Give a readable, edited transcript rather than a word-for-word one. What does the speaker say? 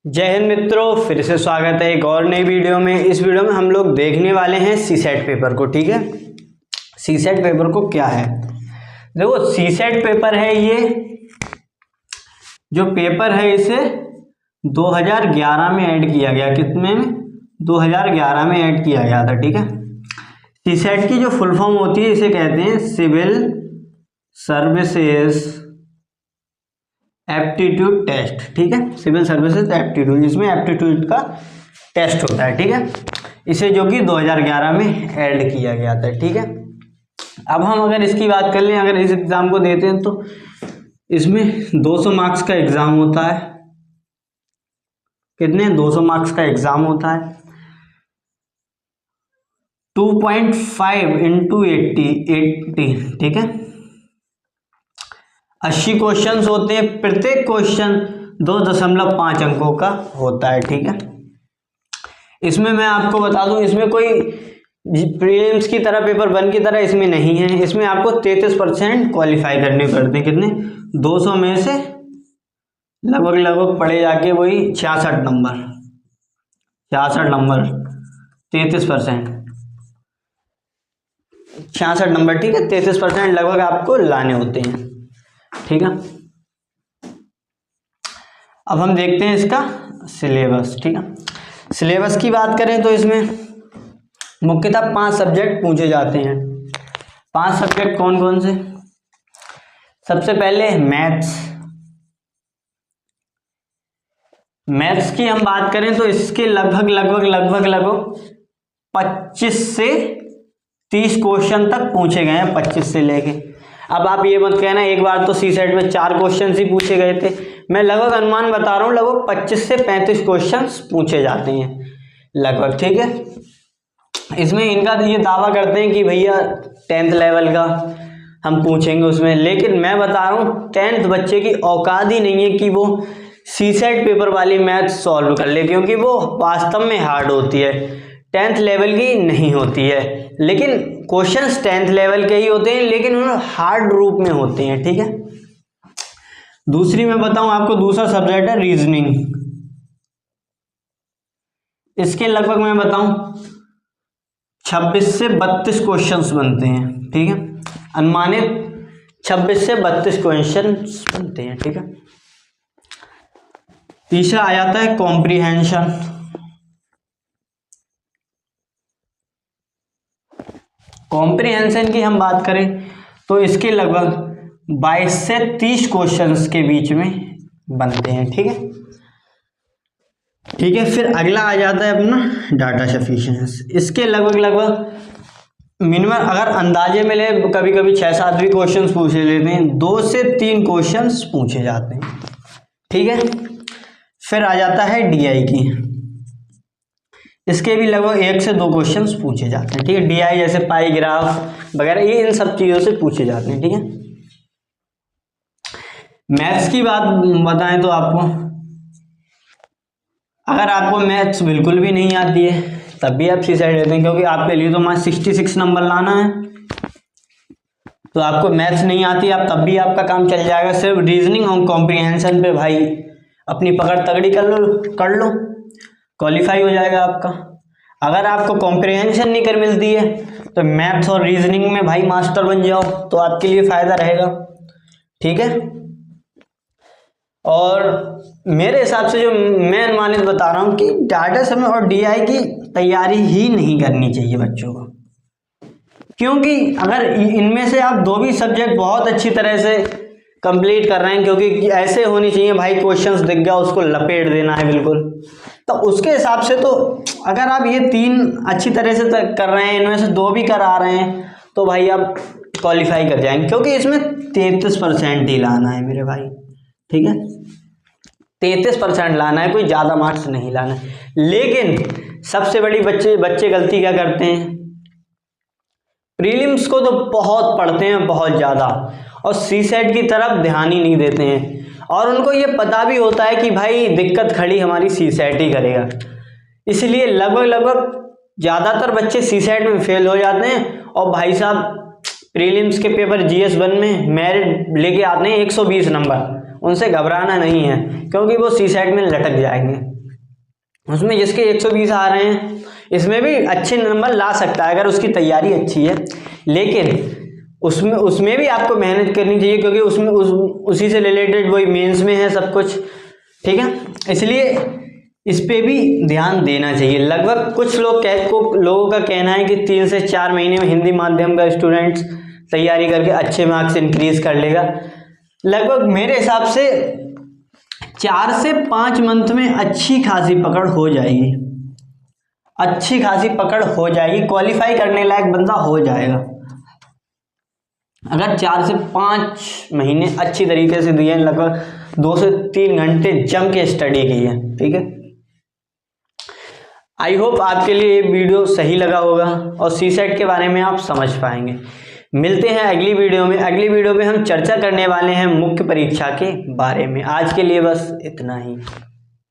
जय हिंद मित्रों, फिर से स्वागत है एक और नई वीडियो में। इस वीडियो में हम लोग देखने वाले हैं सीसेट पेपर को। ठीक है, सीसेट पेपर को क्या है, देखो सीसेट पेपर है, ये जो पेपर है इसे 2011 में ऐड किया गया। कितने में? 2011 में ऐड किया गया था। ठीक है, सीसेट की जो फुल फॉर्म होती है इसे कहते हैं सिविल सर्विसेज एप्टीट्यूड टेस्ट। ठीक है, सिविल सर्विसेज एप्टीट्यूड, इसमें एप्टीट्यूड का टेस्ट होता है। ठीक है, इसे जो कि 2011 में ऐड किया गया था। ठीक है, अब हम अगर इसकी बात कर लें, अगर इस एग्जाम को देते हैं तो इसमें 200 मार्क्स का एग्जाम होता है। कितने? 200 मार्क्स का एग्जाम होता है। 2.5 इंटू 80। ठीक है, 80 क्वेश्चंस होते हैं, प्रत्येक क्वेश्चन 2.5 अंकों का होता है। ठीक है, इसमें मैं आपको बता दूं, इसमें कोई प्रीलिम्स की तरह पेपर 1 की तरह इसमें नहीं है। इसमें आपको 33% क्वालिफाई करने पड़ते हैं। कितने? 200 में से लगभग पढ़े जाके वही 66 नंबर, 33%, 66 नंबर। ठीक है, 33% लगभग आपको लाने होते हैं। ठीक है, अब हम देखते हैं इसका सिलेबस। ठीक है, सिलेबस की बात करें तो इसमें मुख्यतः 5 सब्जेक्ट पूछे जाते हैं। 5 सब्जेक्ट कौन कौन से? सबसे पहले मैथ्स। मैथ्स की हम बात करें तो इसके लगभग 25 से 30 क्वेश्चन तक पूछे गए हैं, 25 से लेके। अब आप ये मत कहना एक बार तो सीसेट में 4 क्वेश्चन ही पूछे गए थे। मैं लगभग अनुमान बता रहा हूँ, लगभग 25 से 35 क्वेश्चन पूछे जाते हैं लगभग। ठीक है, इसमें इनका ये दावा करते हैं कि भैया 10th लेवल का हम पूछेंगे उसमें, लेकिन मैं बता रहा हूँ 10th बच्चे की औकात ही नहीं है कि वो सीसेट पेपर वाली मैथ सॉल्व कर ले, क्योंकि वो वास्तव में हार्ड होती है, 10th लेवल की नहीं होती है। लेकिन क्वेश्चंस 10th लेवल के ही होते हैं, लेकिन उन्हें हार्ड रूप में होते हैं। ठीक है, दूसरी मैं बताऊं आपको, दूसरा सब्जेक्ट है रीजनिंग। इसके लगभग मैं बताऊं 26 से 32 क्वेश्चंस बनते हैं। ठीक है, अनुमानित 26 से 32 क्वेश्चंस बनते हैं। ठीक है, तीसरा आ जाता है कॉम्प्रिहेंशन। कॉम्प्रिहेंशन की हम बात करें तो इसके लगभग 22 से 30 क्वेश्चंस के बीच में बनते हैं। ठीक है, फिर अगला आ जाता है अपना डाटा सफिशिएंसी। इसके लगभग मिनिमम अगर अंदाजे में ले, कभी कभी 6-7 भी क्वेश्चंस पूछे लेते हैं, 2 से 3 क्वेश्चंस पूछे जाते हैं। ठीक है, फिर आ जाता है डीआई की। इसके भी लगभग 1 से 2 क्वेश्चंस पूछे जाते हैं। ठीक है, डीआई जैसे पाई ग्राफ वगैरह, ये इन सब चीजों से पूछे जाते हैं। ठीक है, मैथ्स की बात बताएं तो आपको, अगर आपको मैथ्स बिल्कुल भी नहीं आती है तब भी आप सीसेट देते हैं, क्योंकि आपके लिए तो 66 नंबर लाना है। तो आपको मैथ्स नहीं आती, आप तब भी आपका काम चल जाएगा। सिर्फ रीजनिंग और कॉम्प्रिहेंशन पे भाई अपनी पकड़ तगड़ी कर लो, क्वालिफाई हो जाएगा आपका। अगर आपको कॉम्प्रिहेंशन नहीं कर मिलती है तो मैथ्स और रीजनिंग में भाई मास्टर बन जाओ, तो आपके लिए फायदा रहेगा। ठीक है, और मेरे हिसाब से जो मैं अनुमानित बता रहा हूँ कि डाटा समय और डीआई की तैयारी ही नहीं करनी चाहिए बच्चों को, क्योंकि अगर इनमें से आप 2 भी सब्जेक्ट बहुत अच्छी तरह से कंप्लीट कर रहे हैं, क्योंकि ऐसे होनी चाहिए भाई, क्वेश्चंस दिख गया उसको लपेट देना है बिल्कुल, तो उसके हिसाब से तो अगर आप ये 3 अच्छी तरह से कर रहे हैं, इनमें से 2 भी करा रहे हैं, तो भाई आप क्वालिफाई कर जाएंगे, क्योंकि इसमें 33% ही लाना है मेरे भाई। ठीक है, 33% लाना है, कोई ज़्यादा मार्क्स नहीं लाना है। लेकिन सबसे बड़ी बच्चे गलती क्या करते हैं, प्रीलिम्स को तो बहुत पढ़ते हैं, बहुत ज़्यादा, और सीसेट की तरफ ध्यान ही नहीं देते हैं, और उनको ये पता भी होता है कि भाई दिक्कत खड़ी हमारी सीसेट ही करेगा, इसलिए लगभग ज़्यादातर बच्चे सीसेट में फेल हो जाते हैं। और भाई साहब प्रीलिम्स के पेपर GS1 में मेरिट लेके आते हैं 120 नंबर, उनसे घबराना नहीं है, क्योंकि वो सीसेट में लटक जाएंगे। उसमें जिसके 120 आ रहे हैं, इसमें भी अच्छे नंबर ला सकता है अगर उसकी तैयारी अच्छी है, लेकिन उसमें भी आपको मेहनत करनी चाहिए, क्योंकि उसमें उसी से रिलेटेड वही मेंस में है सब कुछ, ठीक है। इसलिए इस पे भी ध्यान देना चाहिए। लगभग कुछ लोगों का कहना है कि 3 से 4 महीने में हिंदी माध्यम का स्टूडेंट्स तैयारी करके अच्छे मार्क्स इंक्रीज कर लेगा। लगभग मेरे हिसाब से 4 से 5 मंथ में अच्छी खासी पकड़ हो जाएगी, अच्छी खासी पकड़ हो जाएगी, क्वालिफाई करने लायक बंदा हो जाएगा अगर 4 से 5 महीने अच्छी तरीके से दिए, लगभग 2 से 3 घंटे जम के स्टडी की है, ठीक है। आई होप आपके लिए ये वीडियो सही लगा होगा और सीसेट के बारे में आप समझ पाएंगे। मिलते हैं अगली वीडियो में। अगली वीडियो में हम चर्चा करने वाले हैं मुख्य परीक्षा के बारे में। आज के लिए बस इतना ही।